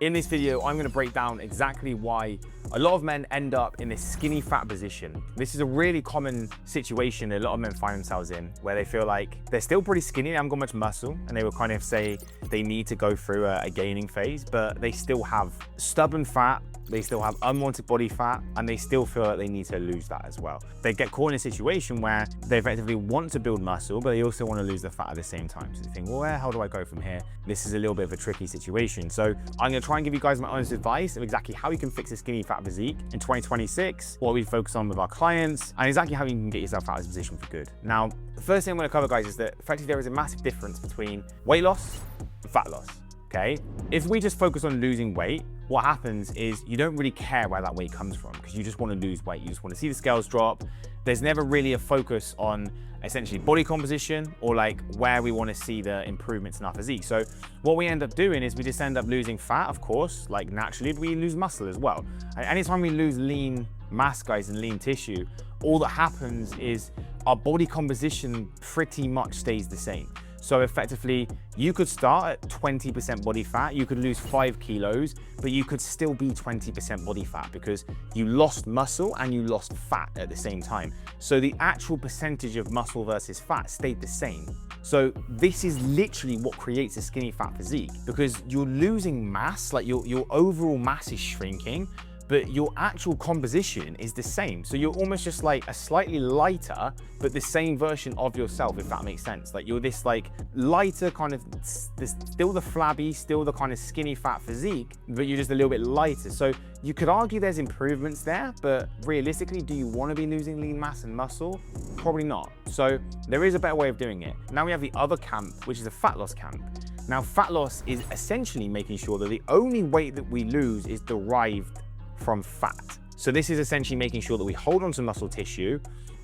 In this video, I'm gonna break down exactly why a lot of men end up in this skinny fat position. This is a really common situation a lot of men find themselves in, where they feel like they're still pretty skinny, they haven't got much muscle, and they will kind of say they need to go through a gaining phase, but they still have stubborn fat, they still have unwanted body fat, and they still feel like they need to lose that as well. They get caught in a situation where they effectively want to build muscle, but they also want to lose the fat at the same time. So they think, well, where the hell do I go from here? This is a little bit of a tricky situation. So I'm gonna try and give you guys my honest advice of exactly how you can fix a skinny fat physique in 2026, what we focus on with our clients, and exactly how you can get yourself out of this position for good. Now, the first thing I'm gonna cover, guys, is that effectively there is a massive difference between weight loss and fat loss. Okay, if we just focus on losing weight, what happens is you don't really care where that weight comes from because you just want to lose weight. You just want to see the scales drop. There's never really a focus on essentially body composition or like where we want to see the improvements in our physique. So what we end up doing is we just end up losing fat, of course, like naturally, we lose muscle as well. And anytime we lose lean mass, guys, and lean tissue, all that happens is our body composition pretty much stays the same. So effectively, you could start at 20% body fat, you could lose 5 kilos, but you could still be 20% body fat because you lost muscle and you lost fat at the same time. So the actual percentage of muscle versus fat stayed the same. So this is literally what creates a skinny fat physique because you're losing mass, like your overall mass is shrinking, but your actual composition is the same. So you're almost just like a slightly lighter, but the same version of yourself, if that makes sense. Like you're this like lighter kind of, still the flabby, still the kind of skinny fat physique, but you're just a little bit lighter. So you could argue there's improvements there, but realistically, do you want to be losing lean mass and muscle? Probably not. So there is a better way of doing it. Now we have the other camp, which is a fat loss camp. Now fat loss is essentially making sure that the only weight that we lose is derived from fat. So this is essentially making sure that we hold on to muscle tissue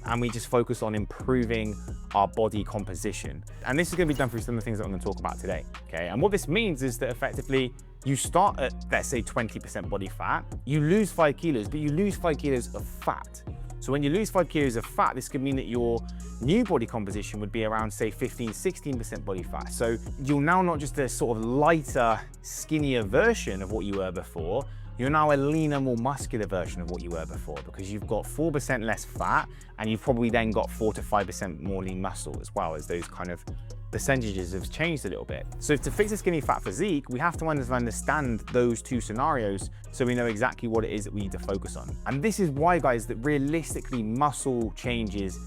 and we just focus on improving our body composition. And this is gonna be done through some of the things that I'm gonna talk about today, okay? And what this means is that effectively, you start at, let's say 20% body fat, you lose 5 kilos, but you lose 5 kilos of fat. So when you lose 5 kilos of fat, this could mean that your new body composition would be around, say, 16% body fat. So you're now not just a sort of lighter, skinnier version of what you were before, you're now a leaner, more muscular version of what you were before because you've got 4% less fat and you've probably then got 4 to 5% more lean muscle as well, as those kind of percentages have changed a little bit. So to fix a skinny fat physique, we have to understand those two scenarios so we know exactly what it is that we need to focus on. And this is why, guys, that realistically muscle changes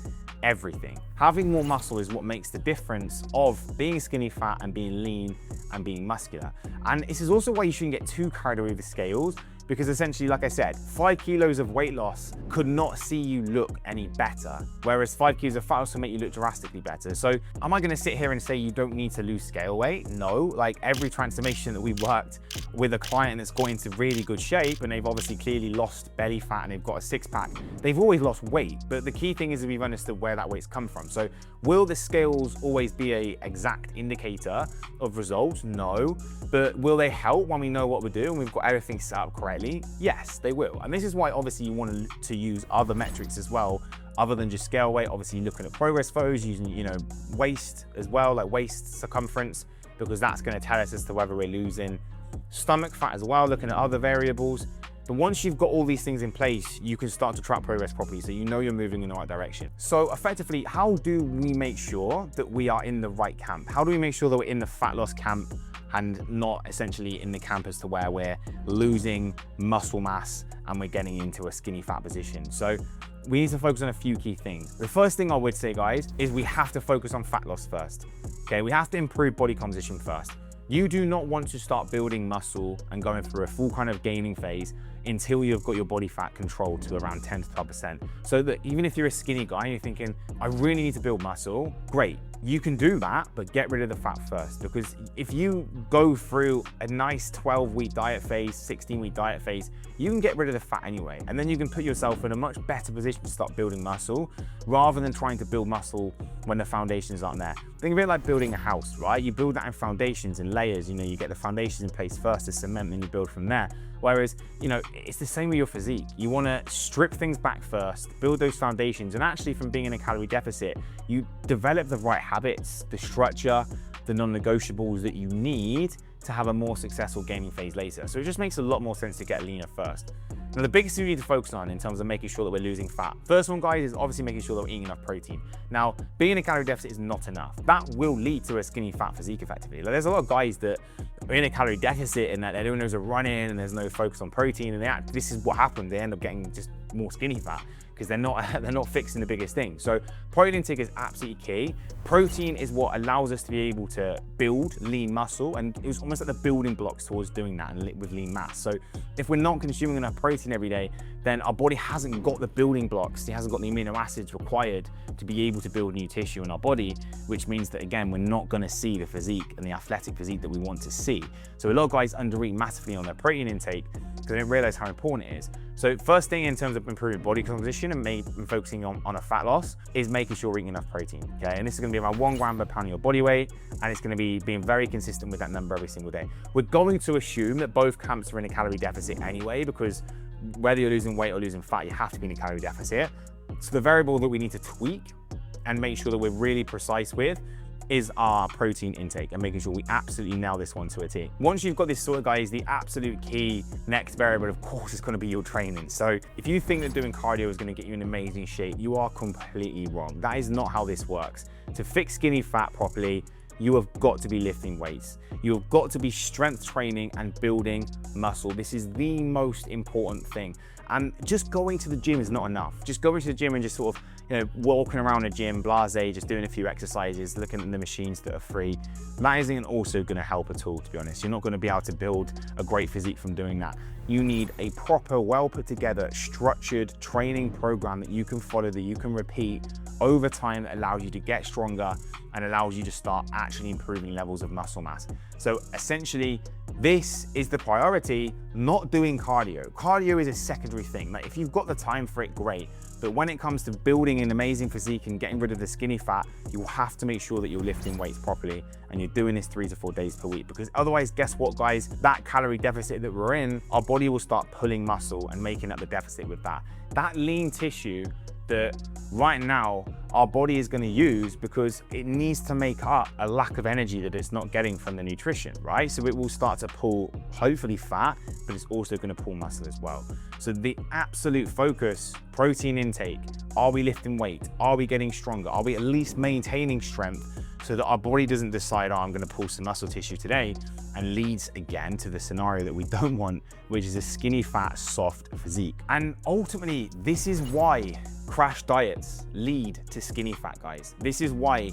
everything. Having more muscle is what makes the difference of being skinny fat and being lean and being muscular. And this is also why you shouldn't get too carried away with the scales, because essentially, like I said, 5 kilos of weight loss could not see you look any better, whereas 5 kilos of fat loss will make you look drastically better. So am I gonna sit here and say you don't need to lose scale weight? No, like every transformation that we've worked with a client that's got into really good shape and they've obviously clearly lost belly fat and they've got a 6-pack, they've always lost weight. But the key thing is that we've understood where that weight's come from. So will the scales always be an exact indicator of results? No. But will they help when we know what we're doing and we've got everything set up correctly? Yes, they will. And this is why obviously you want to use other metrics as well, other than just scale weight. Obviously looking at progress photos, using, you know, waist as well, like waist circumference, because that's going to tell us as to whether we're losing stomach fat as well, looking at other variables. But once you've got all these things in place, you can start to track progress properly so you know you're moving in the right direction. So effectively, how do we make sure that we are in the right camp? How do we make sure that we're in the fat loss camp and not essentially in the camp as to where we're losing muscle mass and we're getting into a skinny fat position? So we need to focus on a few key things. The first thing I would say, guys, is we have to focus on fat loss first. Okay, we have to improve body composition first. You do not want to start building muscle and going through a full kind of gaining phase until you've got your body fat controlled to around 10 to 12%. So that even if you're a skinny guy and you're thinking, I really need to build muscle, great. You can do that, but get rid of the fat first. Because if you go through a nice 12-week diet phase, 16-week diet phase, you can get rid of the fat anyway. And then you can put yourself in a much better position to start building muscle rather than trying to build muscle when the foundations aren't there. Think of it like building a house, right? You build that in foundations and layers. You know, you get the foundations in place first, the cement, then you build from there. Whereas, you know, it's the same with your physique. You want to strip things back first, build those foundations, and actually from being in a calorie deficit, you develop the right habits, the structure, the non-negotiables that you need to have a more successful gaining phase later. So it just makes a lot more sense to get leaner first. Now, the biggest thing we need to focus on in terms of making sure that we're losing fat, first one, guys, is obviously making sure that we're eating enough protein. Now, being in a calorie deficit is not enough. That will lead to a skinny fat physique effectively. Like, there's a lot of guys that are in a calorie deficit and that they're doing loads of running and there's no focus on protein, and this is what happens. They end up getting just more skinny fat because they're not fixing the biggest thing. So protein intake is absolutely key. Protein is what allows us to be able to build lean muscle, and it was almost like the building blocks towards doing that and with lean mass. So if we're not consuming enough protein every day, then our body hasn't got the building blocks, it hasn't got the amino acids required to be able to build new tissue in our body, which means that, again, we're not gonna see the physique and the athletic physique that we want to see. So a lot of guys undereat massively on their protein intake because they don't realize how important it is. So first thing in terms of improving body composition and focusing on a fat loss is making sure we're eating enough protein, okay? And this is gonna be around 1 gram per pound of your body weight, and it's gonna be being very consistent with that number every single day. We're going to assume that both camps are in a calorie deficit anyway, because whether you're losing weight or losing fat, you have to be in a calorie deficit. So the variable that we need to tweak and make sure that we're really precise with is our protein intake, and making sure we absolutely nail this one to a T. Once you've got this sorted, guys, the absolute key next variable, of course, is going to be your training. So if you think that doing cardio is going to get you in amazing shape, you are completely wrong. That is not how this works. To fix skinny fat properly, you have got to be lifting weights. You have got to be strength training and building muscle. This is the most important thing. And just going to the gym is not enough. Just going to the gym and just sort of, walking around a gym, blasé, just doing a few exercises, looking at the machines that are free, that isn't also gonna help at all, to be honest. You're not gonna be able to build a great physique from doing that. You need a proper, well put together, structured training program that you can follow, that you can repeat over time, that allows you to get stronger and allows you to start actually improving levels of muscle mass. So essentially, this is the priority, not doing cardio. Cardio is a secondary thing. Like, if you've got the time for it, great. But when it comes to building an amazing physique and getting rid of the skinny fat, you have to make sure that you're lifting weights properly and you're doing this 3 to 4 days per week, because otherwise, guess what, guys? That calorie deficit that we're in, our body will start pulling muscle and making up the deficit with that. That lean tissue that right now our body is going to use because it needs to make up a lack of energy that it's not getting from the nutrition, right? So it will start to pull, hopefully, fat, but it's also going to pull muscle as well. So the absolute focus, protein intake, are we lifting weight? Are we getting stronger? Are we at least maintaining strength so that our body doesn't decide, oh, I'm going to pull some muscle tissue today, and leads again to the scenario that we don't want, which is a skinny, fat, soft physique. And ultimately, this is why crash diets lead to skinny fat, guys. This is why,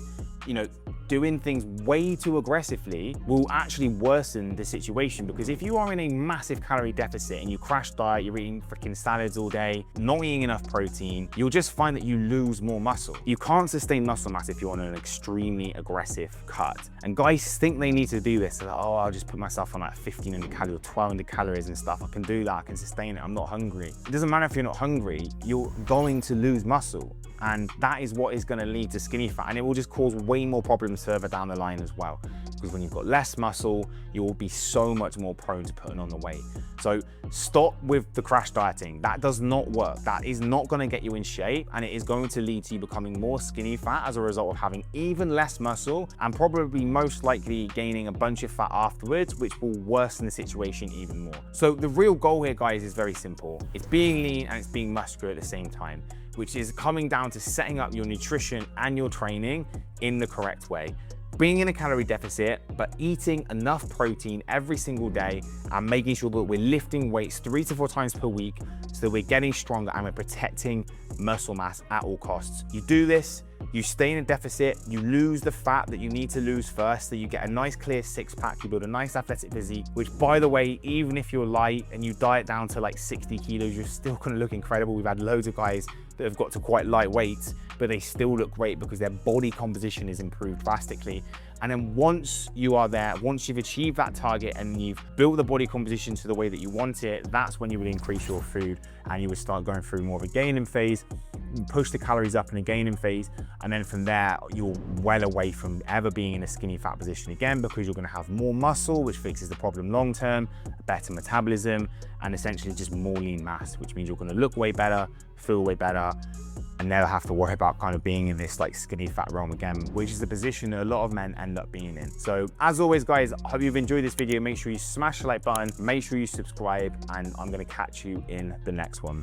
doing things way too aggressively will actually worsen the situation, because if you are in a massive calorie deficit and you crash diet, you're eating freaking salads all day, not eating enough protein, you'll just find that you lose more muscle. You can't sustain muscle mass if you're on an extremely aggressive cut. And guys think they need to do this. They're like, oh, I'll just put myself on like 1,500 calories or 1,200 calories and stuff. I can do that, I can sustain it, I'm not hungry. It doesn't matter if you're not hungry, you're going to lose muscle. And that is what is going to lead to skinny fat, and it will just cause way more problems further down the line as well, because when you've got less muscle, you will be so much more prone to putting on the weight. So stop with the crash dieting. That does not work. That is not going to get you in shape, and it is going to lead to you becoming more skinny fat as a result of having even less muscle, and probably most likely gaining a bunch of fat afterwards, which will worsen the situation even more. So the real goal here, guys, is very simple. It's being lean and it's being muscular at the same time, which is coming down to setting up your nutrition and your training in the correct way. Being in a calorie deficit, but eating enough protein every single day and making sure that we're lifting weights 3 to 4 times per week so that we're getting stronger and we're protecting muscle mass at all costs. You do this, you stay in a deficit, you lose the fat that you need to lose first, so you get a nice clear six-pack, you build a nice athletic physique, which, by the way, even if you're light and you diet down to like 60 kilos, you're still gonna look incredible. We've had loads of guys that have got to quite light weights, but they still look great because their body composition is improved drastically. And then once you are there, once you've achieved that target and you've built the body composition to the way that you want it, that's when you would increase your food and you would start going through more of a gaining phase, push the calories up in a gaining phase, and then from there, you're well away from ever being in a skinny fat position again, because you're gonna have more muscle, which fixes the problem long-term, better metabolism, and essentially just more lean mass, which means you're gonna look way better, feel way better, and and never have to worry about kind of being in this like skinny fat realm again, which is the position a lot of men end up being in. So as always, guys, I hope you've enjoyed this video. Make sure you smash the like button, make sure you subscribe, and I'm gonna catch you in the next one.